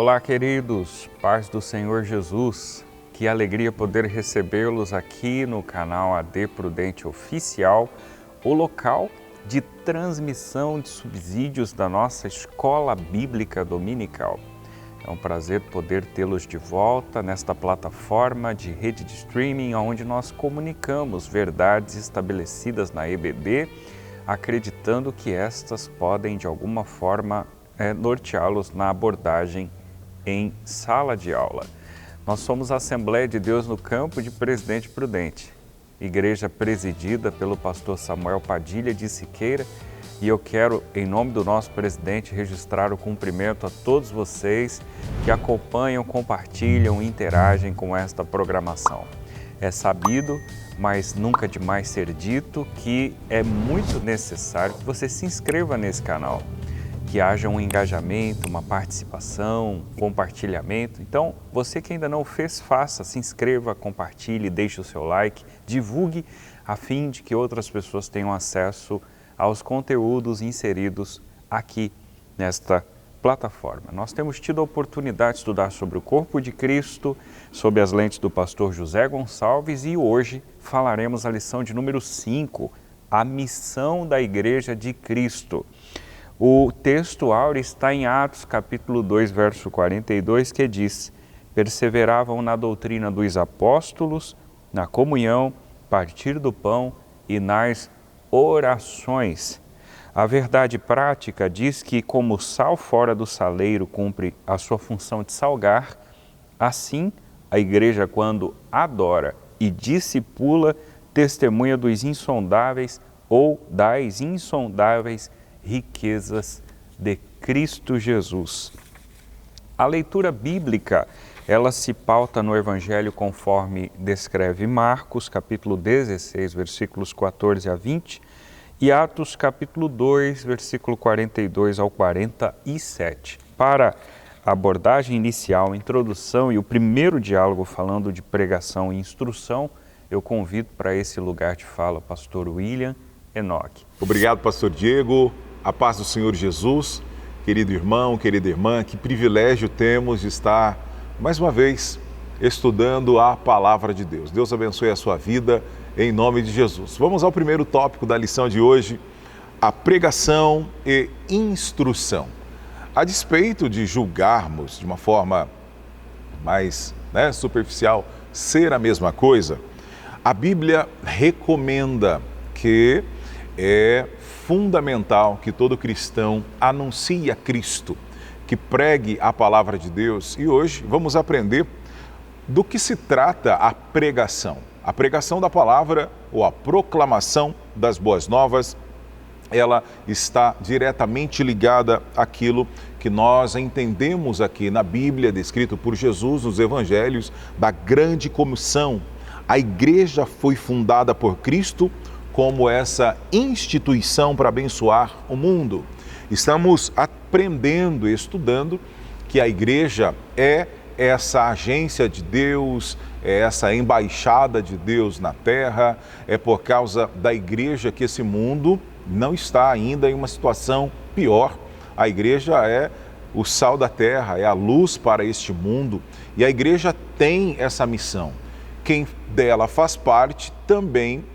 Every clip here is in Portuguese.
Olá, queridos, paz do Senhor Jesus. Que alegria poder recebê-los aqui no canal AD Prudente Oficial, o local de transmissão de subsídios da nossa Escola Bíblica Dominical. É um prazer poder tê-los de volta nesta plataforma de rede de streaming, onde nós comunicamos verdades estabelecidas na EBD, acreditando que estas podem, de alguma forma, norteá-los na abordagem em sala de aula. Nós somos a Assembleia de Deus no campo de Presidente Prudente, igreja presidida pelo pastor Samuel Padilha de Siqueira, e eu quero, em nome do nosso presidente, registrar o cumprimento a todos vocês que acompanham, compartilham e interagem com esta programação. É sabido, mas nunca demais ser dito, que é muito necessário que você se inscreva nesse canal, que haja um engajamento, uma participação, compartilhamento. Então, você que ainda não fez, faça, se inscreva, compartilhe, deixe o seu like, divulgue, a fim de que outras pessoas tenham acesso aos conteúdos inseridos aqui nesta plataforma. Nós temos tido a oportunidade de estudar sobre o corpo de Cristo, sob as lentes do pastor José Gonçalves, e hoje falaremos a lição de número 5, a missão da Igreja de Cristo. O texto áureo está em Atos, capítulo 2, verso 42, que diz: perseveravam na doutrina dos apóstolos, na comunhão, partir do pão e nas orações. A verdade prática diz que, como o sal fora do saleiro cumpre a sua função de salgar, assim a igreja, quando adora e discipula, testemunha dos insondáveis ou das insondáveis riquezas de Cristo Jesus. A leitura bíblica, ela se pauta no Evangelho conforme descreve Marcos, capítulo 16, versículos 14 a 20, e Atos, capítulo 2, versículo 42 ao 47. Para a abordagem inicial, introdução e o primeiro diálogo falando de pregação e instrução, eu convido para esse lugar de fala o pastor William Enoch. Obrigado, pastor Diego. A paz do Senhor Jesus. Querido irmão, querida irmã, que privilégio temos de estar mais uma vez estudando a palavra de Deus. Deus abençoe a sua vida em nome de Jesus. Vamos ao primeiro tópico da lição de hoje, a pregação e instrução. A despeito de julgarmos de uma forma mais superficial ser a mesma coisa, a Bíblia recomenda que é fundamental que todo cristão anuncie a Cristo, que pregue a palavra de Deus. E hoje vamos aprender do que se trata a pregação. A pregação da palavra ou a proclamação das boas novas, ela está diretamente ligada àquilo que nós entendemos aqui na Bíblia, descrito por Jesus nos Evangelhos, da grande comissão. A igreja foi fundada por Cristo como essa instituição para abençoar o mundo. Estamos aprendendo e estudando que a igreja é essa agência de Deus, é essa embaixada de Deus na terra. É por causa da igreja que esse mundo não está ainda em uma situação pior. A igreja é o sal da terra, é a luz para este mundo, e a igreja tem essa missão. Quem dela faz parte também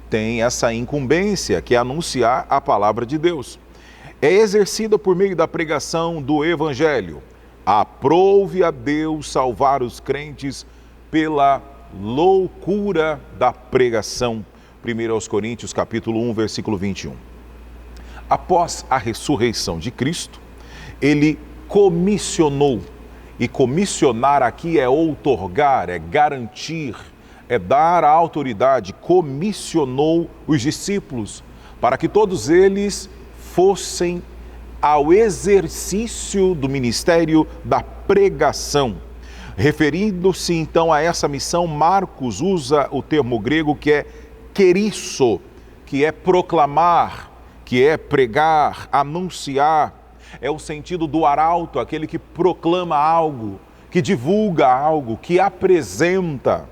tem essa incumbência, que é anunciar a palavra de Deus. É exercida por meio da pregação do Evangelho. Aprove a Deus salvar os crentes pela loucura da pregação. 1 Coríntios, capítulo 1, versículo 21. Após a ressurreição de Cristo, ele comissionou. E comissionar aqui é outorgar, é garantir, é dar a autoridade. Comissionou os discípulos para que todos eles fossem ao exercício do ministério da pregação. Referindo-se então a essa missão, Marcos usa o termo grego que é kerisso, que é proclamar, que é pregar, anunciar. É o sentido do arauto, aquele que proclama algo, que divulga algo, que apresenta.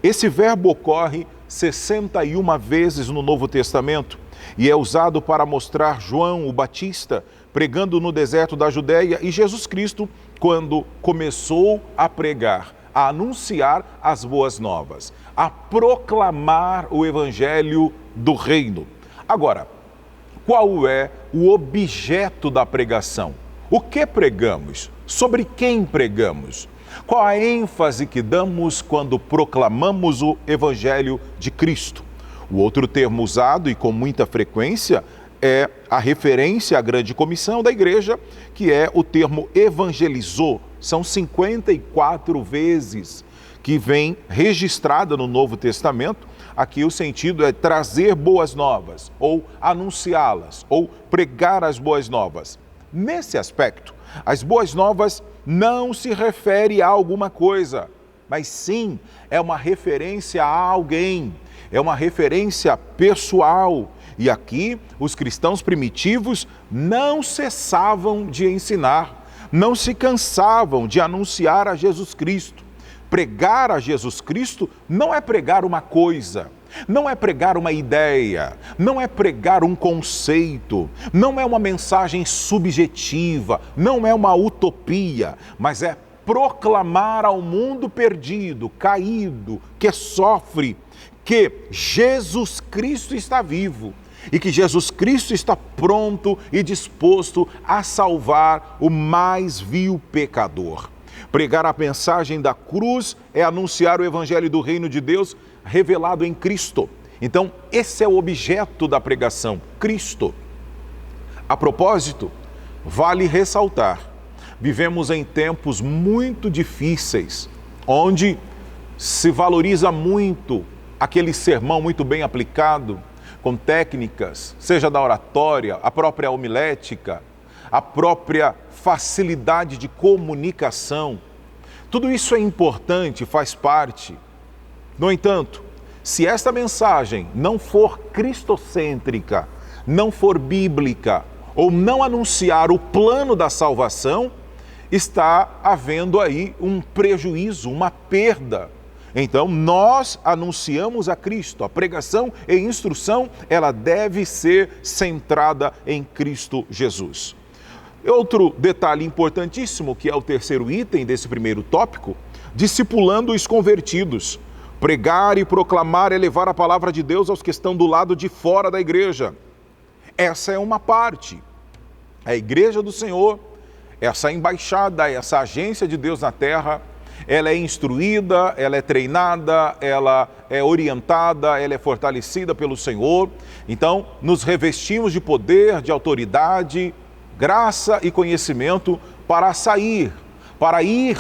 Esse verbo ocorre 61 vezes no Novo Testamento e é usado para mostrar João o Batista pregando no deserto da Judéia e Jesus Cristo quando começou a pregar, a anunciar as boas novas, a proclamar o evangelho do reino. Agora, qual é o objeto da pregação? O que pregamos? Sobre quem pregamos? Qual a ênfase que damos quando proclamamos o evangelho de Cristo? O outro termo usado e com muita frequência é a referência à grande comissão da igreja, que é o termo evangelizou. São 54 vezes que vem registrada no Novo Testamento. Aqui o sentido é trazer boas novas, ou anunciá-las, ou pregar as boas novas. Nesse aspecto, as boas novas não se refere a alguma coisa, mas sim é uma referência a alguém, é uma referência pessoal. E aqui os cristãos primitivos não cessavam de ensinar, não se cansavam de anunciar a Jesus Cristo. Pregar a Jesus Cristo não é pregar uma coisa, não é pregar uma ideia, não é pregar um conceito, não é uma mensagem subjetiva, não é uma utopia, mas é proclamar ao mundo perdido, caído, que sofre, que Jesus Cristo está vivo e que Jesus Cristo está pronto e disposto a salvar o mais vil pecador. Pregar a mensagem da cruz é anunciar o evangelho do reino de Deus revelado em Cristo. Então, esse é o objeto da pregação, Cristo. A propósito, vale ressaltar, vivemos em tempos muito difíceis, onde se valoriza muito aquele sermão muito bem aplicado, com técnicas, seja da oratória, a própria homilética, a própria facilidade de comunicação. Tudo isso é importante, faz parte. No entanto, se esta mensagem não for cristocêntrica, não for bíblica, ou não anunciar o plano da salvação, está havendo aí um prejuízo, uma perda. Então, nós anunciamos a Cristo. A pregação e instrução, ela deve ser centrada em Cristo Jesus. Outro detalhe importantíssimo, que é o terceiro item desse primeiro tópico, discipulando os convertidos. Pregar e proclamar é levar a palavra de Deus aos que estão do lado de fora da igreja. Essa é uma parte. A igreja do Senhor, essa embaixada, essa agência de Deus na terra, ela é instruída, ela é treinada, ela é orientada, ela é fortalecida pelo Senhor. Então, nos revestimos de poder, de autoridade, graça e conhecimento para sair, para ir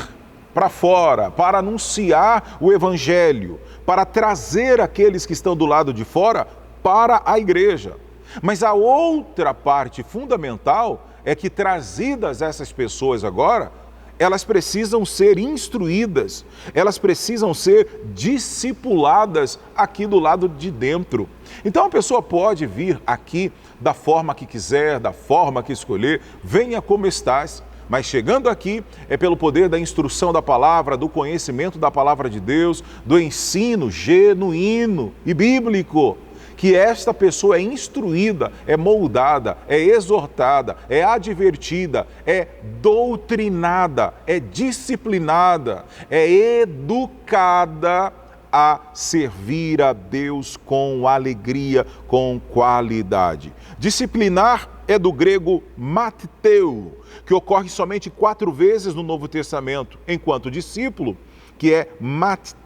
para fora, para anunciar o Evangelho, para trazer aqueles que estão do lado de fora para a igreja. Mas a outra parte fundamental é que, trazidas essas pessoas agora, elas precisam ser instruídas, elas precisam ser discipuladas aqui do lado de dentro. Então a pessoa pode vir aqui da forma que quiser, da forma que escolher, venha como estás, mas chegando aqui é pelo poder da instrução da palavra, do conhecimento da palavra de Deus, do ensino genuíno e bíblico, que esta pessoa é instruída, é moldada, é exortada, é advertida, é doutrinada, é disciplinada, é educada a servir a Deus com alegria, com qualidade. Disciplinar é do grego matiteu, que ocorre somente 4 vezes no Novo Testamento, enquanto discípulo, que é mates,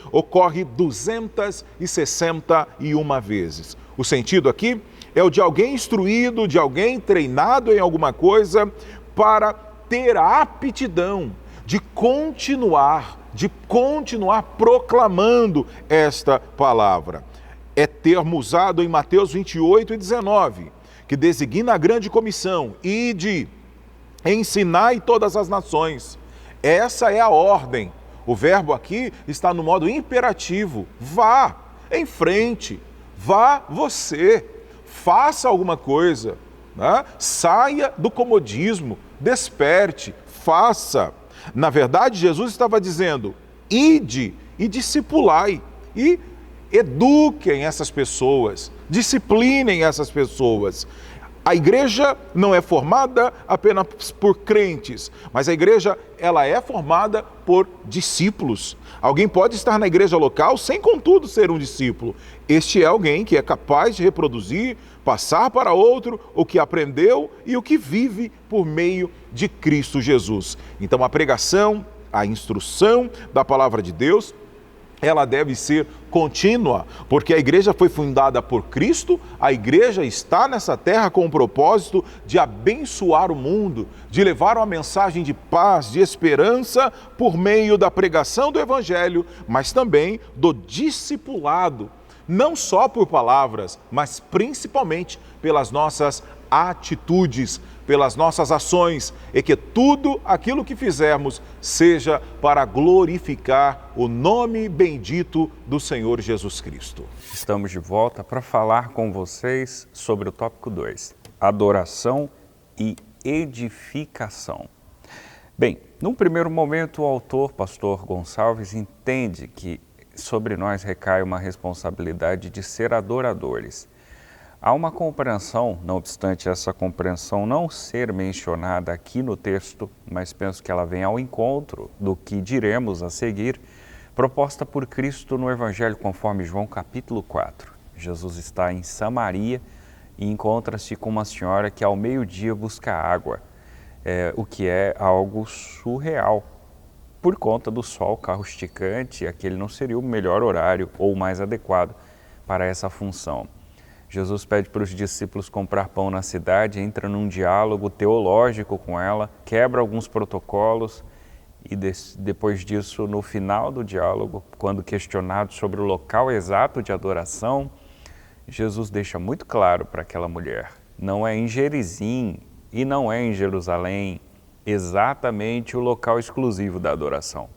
ocorre 261 vezes. O sentido aqui é o de alguém instruído, de alguém treinado em alguma coisa para ter a aptidão de continuar proclamando esta palavra. É termo usado em Mateus 28 e 19, que designa a grande comissão, ide, ensinai todas as nações. Essa é a ordem. O verbo aqui está no modo imperativo. Vá em frente, vá você, faça alguma coisa, né? Saia do comodismo, desperte, faça. Na verdade, Jesus estava dizendo, ide e discipulai, e eduquem essas pessoas, disciplinem essas pessoas. A igreja não é formada apenas por crentes, mas a igreja ela é formada por discípulos. Alguém pode estar na igreja local sem, contudo, ser um discípulo. Este é alguém que é capaz de reproduzir, passar para outro o que aprendeu e o que vive por meio de Cristo Jesus. Então, a pregação, a instrução da palavra de Deus, ela deve ser contínua, porque a igreja foi fundada por Cristo, a igreja está nessa terra com o propósito de abençoar o mundo, de levar uma mensagem de paz, de esperança, por meio da pregação do Evangelho, mas também do discipulado, não só por palavras, mas principalmente pelas nossas atitudes, pelas nossas ações, e que tudo aquilo que fizermos seja para glorificar o nome bendito do Senhor Jesus Cristo. Estamos de volta para falar com vocês sobre o tópico 2, adoração e edificação. Bem, num primeiro momento o autor, pastor Gonçalves, entende que sobre nós recai uma responsabilidade de ser adoradores. Há uma compreensão, não obstante essa compreensão não ser mencionada aqui no texto, mas penso que ela vem ao encontro do que diremos a seguir, proposta por Cristo no Evangelho conforme João capítulo 4. Jesus está em Samaria e encontra-se com uma senhora que ao meio-dia busca água, o que é algo surreal. Por conta do sol causticante, aquele não seria o melhor horário ou o mais adequado para essa função. Jesus pede para os discípulos comprar pão na cidade, entra num diálogo teológico com ela, quebra alguns protocolos e depois disso, no final do diálogo, quando questionado sobre o local exato de adoração, Jesus deixa muito claro para aquela mulher, não é em Gerizim e não é em Jerusalém exatamente o local exclusivo da adoração.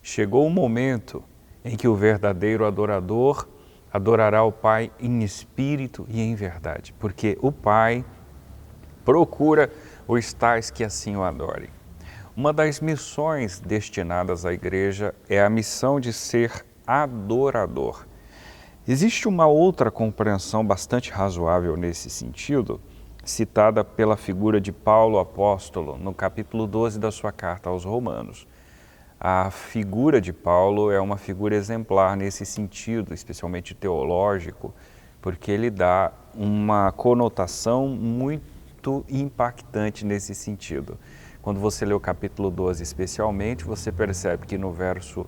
Chegou o momento em que o verdadeiro adorador adorará o Pai em espírito e em verdade, porque o Pai procura os tais que assim o adorem. Uma das missões destinadas à igreja é a missão de ser adorador. Existe uma outra compreensão bastante razoável nesse sentido, citada pela figura de Paulo apóstolo no capítulo 12 da sua carta aos Romanos. A figura de Paulo é uma figura exemplar nesse sentido, especialmente teológico, porque ele dá uma conotação muito impactante nesse sentido. Quando você lê o capítulo 12 especialmente, você percebe que no verso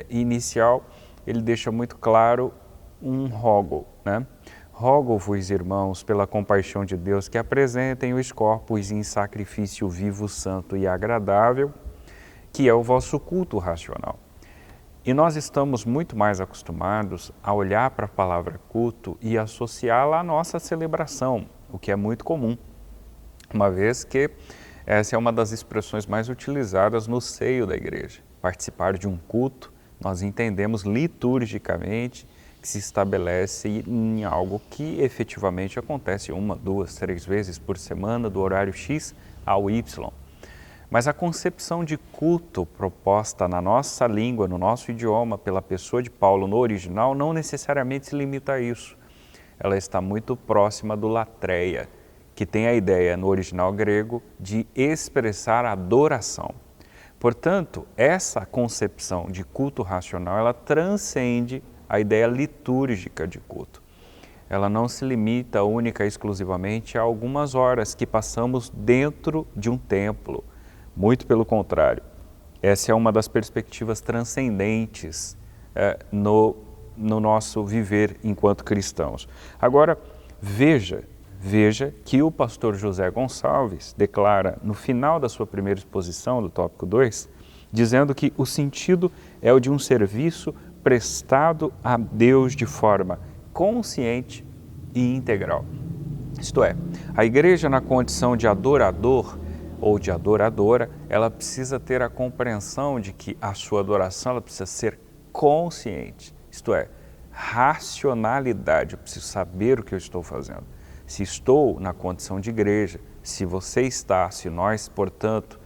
inicial ele deixa muito claro um rogo, né? Rogo-vos, irmãos, pela compaixão de Deus, que apresentem os corpos em sacrifício vivo, santo e agradável, que é o vosso culto racional. E nós estamos muito mais acostumados a olhar para a palavra culto e associá-la à nossa celebração, o que é muito comum, uma vez que essa é uma das expressões mais utilizadas no seio da igreja. Participar de um culto, nós entendemos liturgicamente que se estabelece em algo que efetivamente acontece 1, 2, 3 vezes por semana, do horário X ao Y. Mas a concepção de culto proposta na nossa língua, no nosso idioma, pela pessoa de Paulo no original, não necessariamente se limita a isso. Ela está muito próxima do latreia, que tem a ideia, no original grego, de expressar adoração. Portanto, essa concepção de culto racional, ela transcende a ideia litúrgica de culto. Ela não se limita única e exclusivamente a algumas horas que passamos dentro de um templo. Muito pelo contrário, essa é uma das perspectivas transcendentes no nosso viver enquanto cristãos. Agora, veja que o pastor José Gonçalves declara no final da sua primeira exposição do tópico 2, dizendo que o sentido é o de um serviço prestado a Deus de forma consciente e integral. Isto é, a igreja na condição de adorador ou de adoradora, ela precisa ter a compreensão de que a sua adoração ela precisa ser consciente, isto é, racionalidade, eu preciso saber o que eu estou fazendo. Se estou na condição de igreja, se você está, se nós, portanto,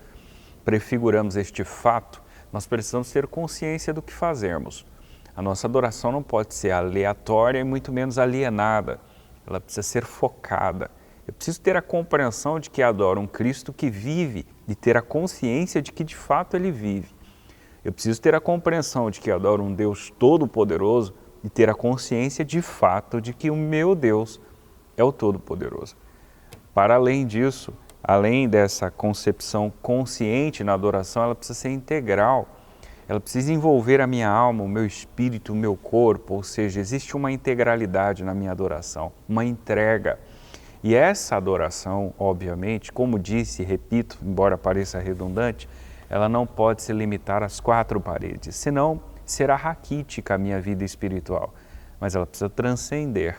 prefiguramos este fato, nós precisamos ter consciência do que fazemos. A nossa adoração não pode ser aleatória e muito menos alienada, ela precisa ser focada. Eu preciso ter a compreensão de que adoro um Cristo que vive e ter a consciência de que de fato Ele vive. Eu preciso ter a compreensão de que adoro um Deus todo-poderoso e ter a consciência de fato de que o meu Deus é o Todo-Poderoso. Para além disso, além dessa concepção consciente na adoração, ela precisa ser integral. Ela precisa envolver a minha alma, o meu espírito, o meu corpo, ou seja, existe uma integralidade na minha adoração, uma entrega. E essa adoração, obviamente, como disse e repito, embora pareça redundante, ela não pode se limitar às quatro paredes, senão será raquítica a minha vida espiritual. Mas ela precisa transcender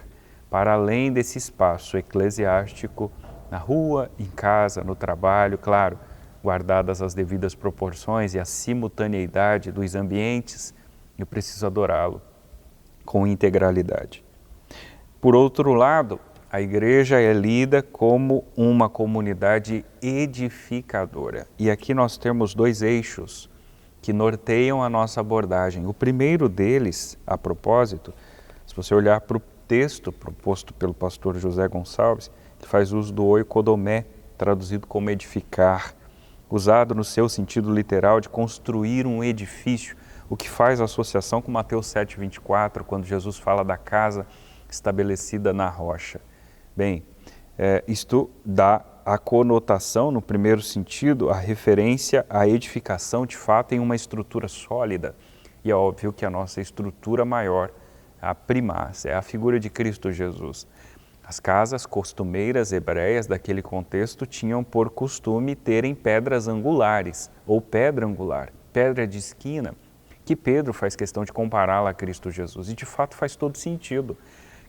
para além desse espaço eclesiástico, na rua, em casa, no trabalho, claro, guardadas as devidas proporções e a simultaneidade dos ambientes, eu preciso adorá-lo com integralidade. Por outro lado, a igreja é lida como uma comunidade edificadora. E aqui nós temos dois eixos que norteiam a nossa abordagem. O primeiro deles, a propósito, se você olhar para o texto proposto pelo pastor José Gonçalves, ele faz uso do oikodomé, traduzido como edificar, usado no seu sentido literal de construir um edifício, o que faz associação com Mateus 7,24, quando Jesus fala da casa estabelecida na rocha. Bem, isto dá a conotação, no primeiro sentido, a referência à edificação de fato em uma estrutura sólida. E é óbvio que a nossa estrutura maior, a primaz, é a figura de Cristo Jesus. As casas costumeiras hebreias daquele contexto tinham por costume terem pedras angulares, ou pedra angular, pedra de esquina, que Pedro faz questão de compará-la a Cristo Jesus. E de fato faz todo sentido.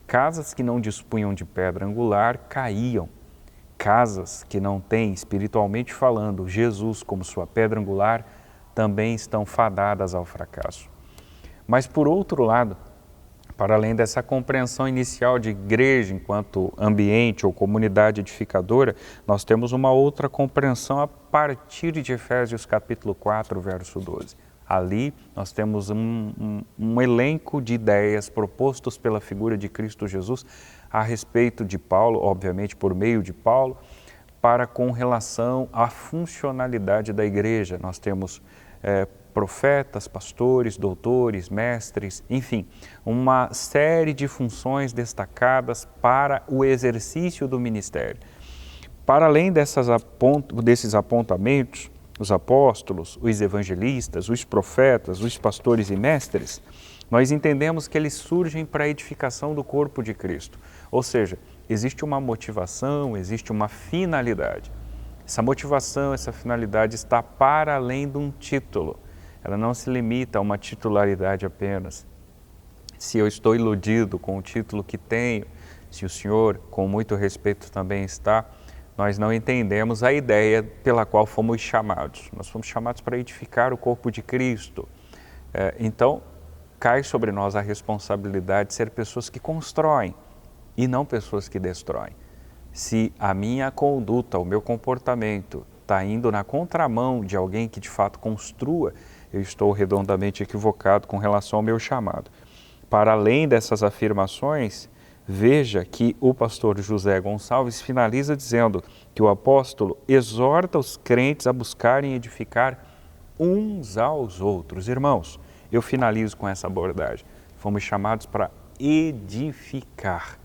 Casas que não dispunham de pedra angular caíam. Casas que não têm, espiritualmente falando, Jesus como sua pedra angular, também estão fadadas ao fracasso. Mas, por outro lado, para além dessa compreensão inicial de igreja enquanto ambiente ou comunidade edificadora, nós temos uma outra compreensão a partir de Efésios capítulo 4, verso 12. Ali nós temos um elenco de ideias propostos pela figura de Cristo Jesus a respeito de Paulo, obviamente por meio de Paulo, para com relação à funcionalidade da igreja. Nós temos profetas, pastores, doutores, mestres, enfim, uma série de funções destacadas para o exercício do ministério. Para além desses apontamentos, os apóstolos, os evangelistas, os profetas, os pastores e mestres, nós entendemos que eles surgem para a edificação do corpo de Cristo. Ou seja, existe uma motivação, existe uma finalidade. Essa motivação, essa finalidade está para além de um título. Ela não se limita a uma titularidade apenas. Se eu estou iludido com o título que tenho, se o senhor, com muito respeito, também está, nós não entendemos a ideia pela qual fomos chamados. Nós fomos chamados para edificar o corpo de Cristo. Então, cai sobre nós a responsabilidade de ser pessoas que constroem e não pessoas que destroem. Se a minha conduta, o meu comportamento está indo na contramão de alguém que de fato construa, eu estou redondamente equivocado com relação ao meu chamado. Para além dessas afirmações, veja que o pastor José Gonçalves finaliza dizendo que o apóstolo exorta os crentes a buscarem edificar uns aos outros. Irmãos, eu finalizo com essa abordagem. Fomos chamados para edificar,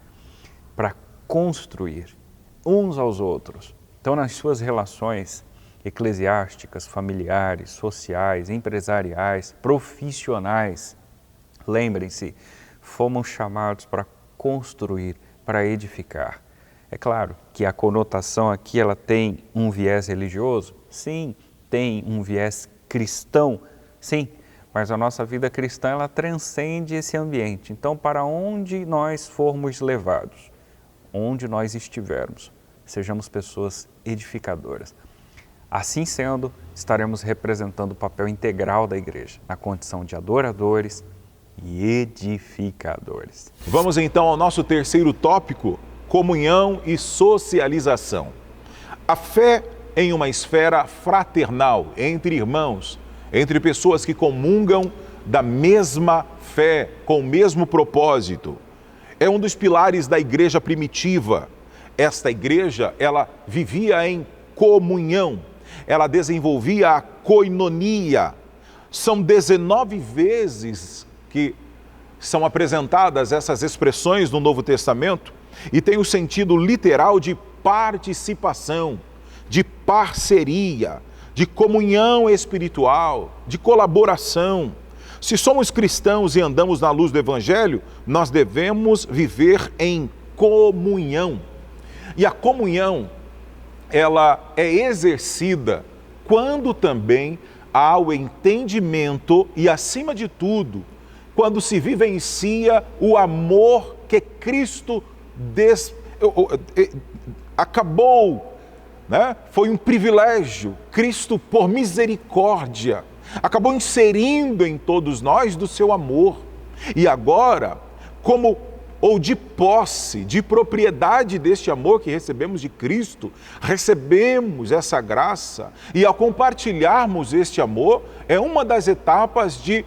para construir uns aos outros. Então, nas suas relações eclesiásticas, familiares, sociais, empresariais, profissionais, lembrem-se, fomos chamados para construir, para edificar. É claro que a conotação aqui ela tem um viés religioso? Sim. Tem um viés cristão? Sim. Mas a nossa vida cristã ela transcende esse ambiente. Então, para onde nós formos levados, onde nós estivermos, sejamos pessoas edificadoras. Assim sendo, estaremos representando o papel integral da igreja, na condição de adoradores e edificadores. Vamos então ao nosso terceiro tópico, comunhão e socialização. A fé em uma esfera fraternal, entre irmãos, entre pessoas que comungam da mesma fé, com o mesmo propósito. É um dos pilares da igreja primitiva. esta igreja, ela vivia em comunhão, ela desenvolvia a koinonia. São 19 vezes que são apresentadas essas expressões no Novo Testamento e tem o sentido literal de participação, de parceria, de comunhão espiritual, de colaboração. Se somos cristãos e andamos na luz do Evangelho, nós devemos viver em comunhão. E a comunhão, ela é exercida quando também há o entendimento e, acima de tudo, quando se vivencia o amor que Cristo acabou, né? Foi um privilégio. Cristo, por misericórdia, acabou inserindo em todos nós do seu amor. E agora, de posse, de propriedade deste amor que recebemos de Cristo, recebemos essa graça e ao compartilharmos este amor, é uma das etapas de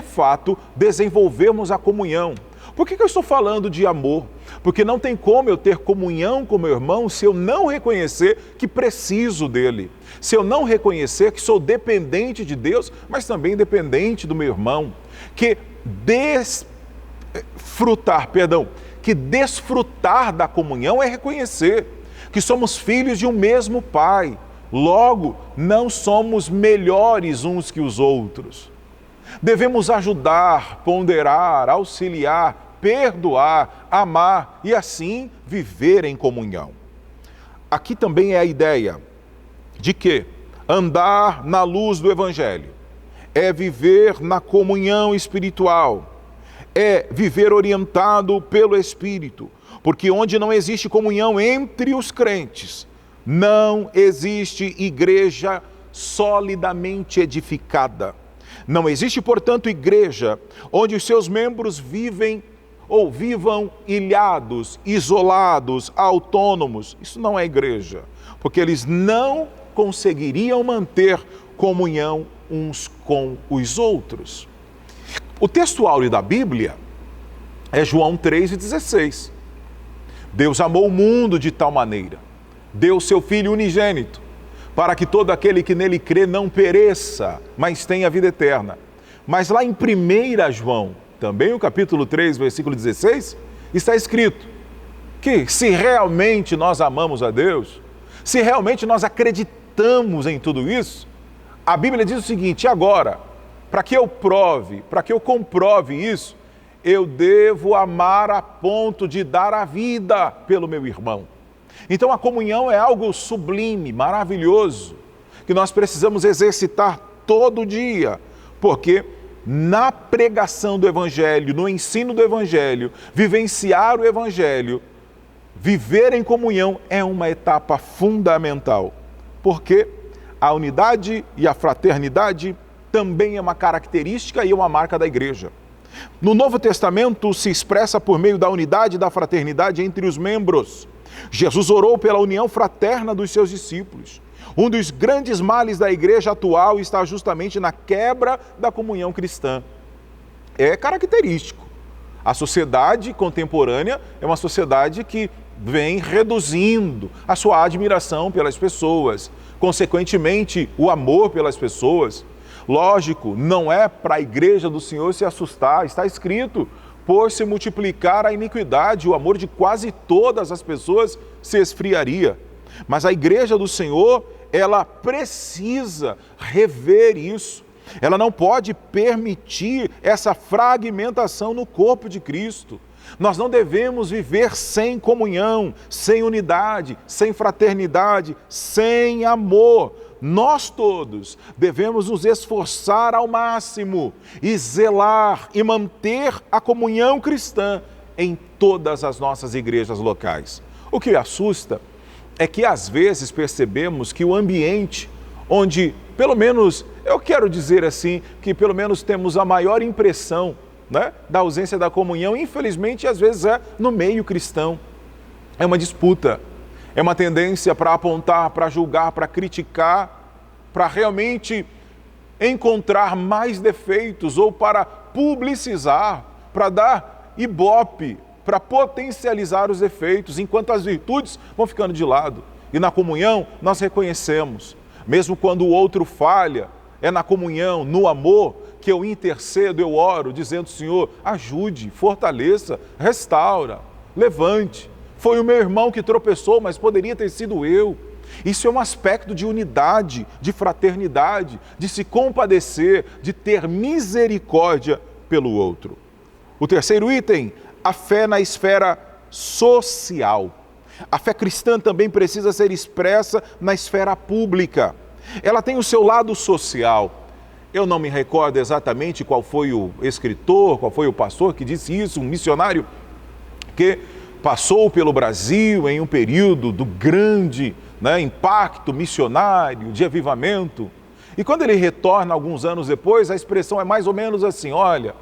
fato, desenvolvermos a comunhão. Por que eu estou falando de amor? Porque não tem como eu ter comunhão com meu irmão se eu não reconhecer que preciso dele, se eu não reconhecer que sou dependente de Deus, mas também dependente do meu irmão, que desfrutar da comunhão é reconhecer que somos filhos de um mesmo Pai. Logo, não somos melhores uns que os outros. Devemos ajudar, ponderar, auxiliar, perdoar, amar e assim viver em comunhão. Aqui também é a ideia de que andar na luz do Evangelho é viver na comunhão espiritual, é viver orientado pelo Espírito, porque onde não existe comunhão entre os crentes, não existe igreja solidamente edificada. Não existe, portanto, igreja onde os seus membros vivam ilhados, isolados, autônomos. Isso não é igreja, porque eles não conseguiriam manter comunhão uns com os outros. O texto áureo da Bíblia é João 3,16. Deus amou o mundo de tal maneira, deu seu Filho unigênito, para que todo aquele que nele crê não pereça, mas tenha vida eterna. Mas lá em 1 João, também o capítulo 3, versículo 16, está escrito que se realmente nós amamos a Deus, se realmente nós acreditamos em tudo isso, a Bíblia diz o seguinte: agora, para que eu comprove isso, eu devo amar a ponto de dar a vida pelo meu irmão. Então a comunhão é algo sublime, maravilhoso, que nós precisamos exercitar todo dia, porque na pregação do Evangelho, no ensino do Evangelho, vivenciar o Evangelho, viver em comunhão é uma etapa fundamental, porque a unidade e a fraternidade também é uma característica e uma marca da igreja. No Novo Testamento se expressa por meio da unidade e da fraternidade entre os membros. Jesus orou pela união fraterna dos seus discípulos. Um dos grandes males da igreja atual está justamente na quebra da comunhão cristã. É característico. A sociedade contemporânea é uma sociedade que vem reduzindo a sua admiração pelas pessoas, consequentemente, o amor pelas pessoas. Lógico, não é para a igreja do Senhor se assustar, está escrito: por se multiplicar a iniquidade, o amor de quase todas as pessoas se esfriaria. Mas a igreja do Senhor, ela precisa rever isso. Ela não pode permitir essa fragmentação no corpo de Cristo. Nós não devemos viver sem comunhão, sem unidade, sem fraternidade, sem amor. Nós todos devemos nos esforçar ao máximo e zelar e manter a comunhão cristã em todas as nossas igrejas locais. O que assusta é que às vezes percebemos que o ambiente onde, pelo menos, eu quero dizer assim, que pelo menos temos a maior impressão, né, da ausência da comunhão, infelizmente às vezes é no meio cristão. É uma disputa, é uma tendência para apontar, para julgar, para criticar, para realmente encontrar mais defeitos ou para publicizar, para dar ibope para potencializar os efeitos, enquanto as virtudes vão ficando de lado. E na comunhão nós reconhecemos, mesmo quando o outro falha, é na comunhão, no amor, que eu intercedo, eu oro, dizendo: Senhor, ajude, fortaleça, restaura, levante. Foi o meu irmão que tropeçou, mas poderia ter sido eu. Isso é um aspecto de unidade, de fraternidade, de se compadecer, de ter misericórdia pelo outro. O terceiro item, a fé na esfera social. A fé cristã também precisa ser expressa na esfera pública. Ela tem o seu lado social. Eu não me recordo exatamente qual foi o escritor, qual foi o pastor que disse isso, um missionário que passou pelo Brasil em um período do grande impacto missionário, de avivamento. E quando ele retorna alguns anos depois, a expressão é mais ou menos assim: olha,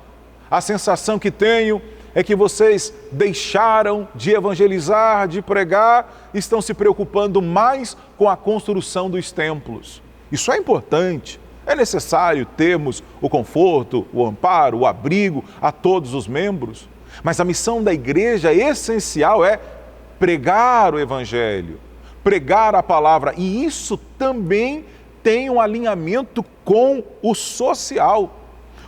a sensação que tenho é que vocês deixaram de evangelizar, de pregar, estão se preocupando mais com a construção dos templos. Isso é importante. É necessário termos o conforto, o amparo, o abrigo a todos os membros. Mas a missão da igreja essencial é pregar o evangelho, pregar a palavra. E isso também tem um alinhamento com o social,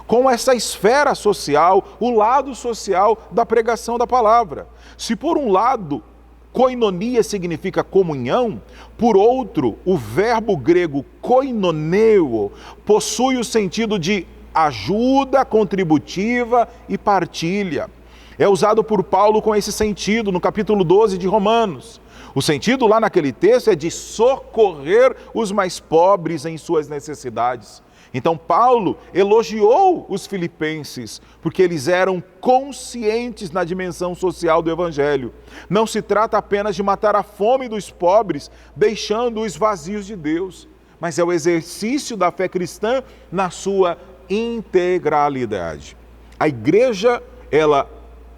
com essa esfera social, o lado social da pregação da palavra. Se por um lado, koinonia significa comunhão, por outro, o verbo grego koinoneo possui o sentido de ajuda contributiva e partilha. É usado por Paulo com esse sentido no capítulo 12 de Romanos. O sentido lá naquele texto é de socorrer os mais pobres em suas necessidades. Então Paulo elogiou os filipenses, porque eles eram conscientes na dimensão social do evangelho. Não se trata apenas de matar a fome dos pobres, deixando-os vazios de Deus, mas é o exercício da fé cristã na sua integralidade. A igreja, ela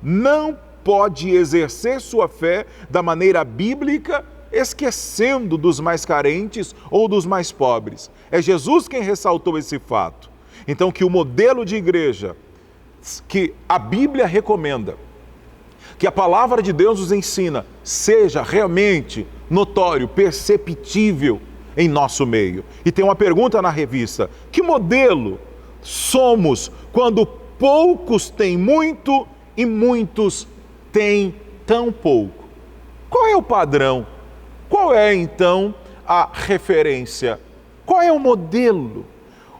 não pode exercer sua fé da maneira bíblica, esquecendo dos mais carentes ou dos mais pobres. É Jesus quem ressaltou esse fato. Então, que o modelo de igreja que a Bíblia recomenda, que a palavra de Deus nos ensina, seja realmente notório, perceptível em nosso meio. E tem uma pergunta na revista: que modelo somos quando poucos têm muito e muitos têm tão pouco? Qual é o padrão? Qual é, então, a referência? Qual é o modelo?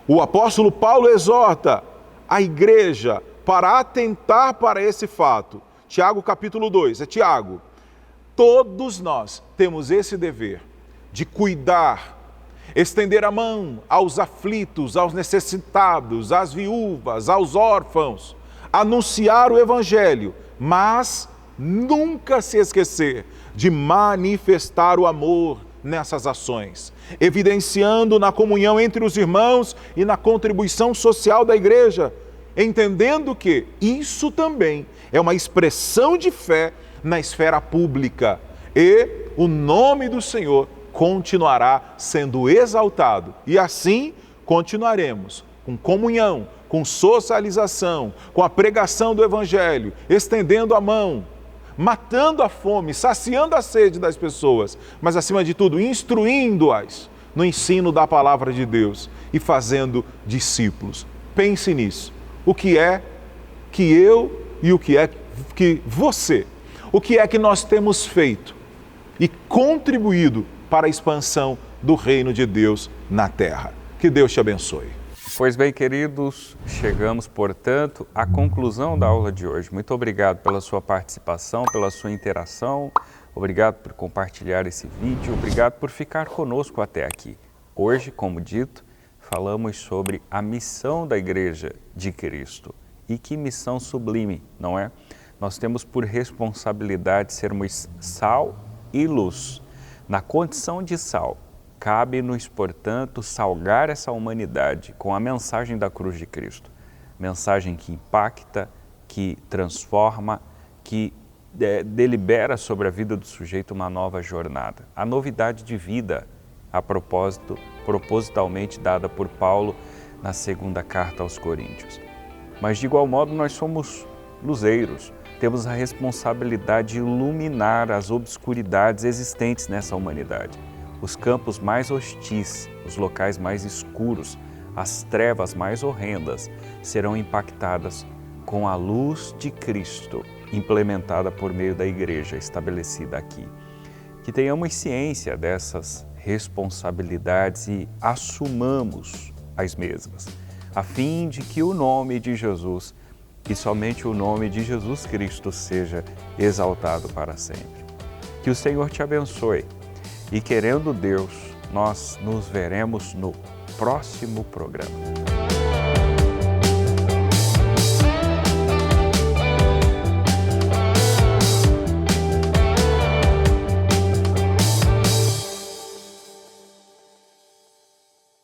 O apóstolo Paulo exorta a igreja para atentar para esse fato. Tiago capítulo 2, é Tiago. Todos nós temos esse dever de cuidar, estender a mão aos aflitos, aos necessitados, às viúvas, aos órfãos, anunciar o evangelho, mas nunca se esquecer de manifestar o amor nessas ações, evidenciando na comunhão entre os irmãos e na contribuição social da igreja, entendendo que isso também é uma expressão de fé na esfera pública e o nome do Senhor continuará sendo exaltado. E assim continuaremos com comunhão, com socialização, com a pregação do evangelho, estendendo a mão, matando a fome, saciando a sede das pessoas, mas acima de tudo, instruindo-as no ensino da palavra de Deus e fazendo discípulos. Pense nisso. O que é que eu e o que é que você, o que é que nós temos feito e contribuído para a expansão do reino de Deus na terra? Que Deus te abençoe. Pois bem, queridos, chegamos, portanto, à conclusão da aula de hoje. Muito obrigado pela sua participação, pela sua interação, obrigado por compartilhar esse vídeo, obrigado por ficar conosco até aqui. Hoje, como dito, falamos sobre a missão da Igreja de Cristo. E que missão sublime, não é? Nós temos por responsabilidade sermos sal e luz. Na condição de sal, cabe-nos, portanto, salgar essa humanidade com a mensagem da cruz de Cristo. Mensagem que impacta, que transforma, que delibera sobre a vida do sujeito uma nova jornada. A novidade de vida, a propósito, propositalmente dada por Paulo na segunda carta aos Coríntios. Mas, de igual modo, nós somos luzeiros, temos a responsabilidade de iluminar as obscuridades existentes nessa humanidade. Os campos mais hostis, os locais mais escuros, as trevas mais horrendas serão impactadas com a luz de Cristo, implementada por meio da Igreja estabelecida aqui. Que tenhamos ciência dessas responsabilidades e assumamos as mesmas, a fim de que o nome de Jesus, e somente o nome de Jesus Cristo, seja exaltado para sempre. Que o Senhor te abençoe e, querendo Deus, nós nos veremos no próximo programa.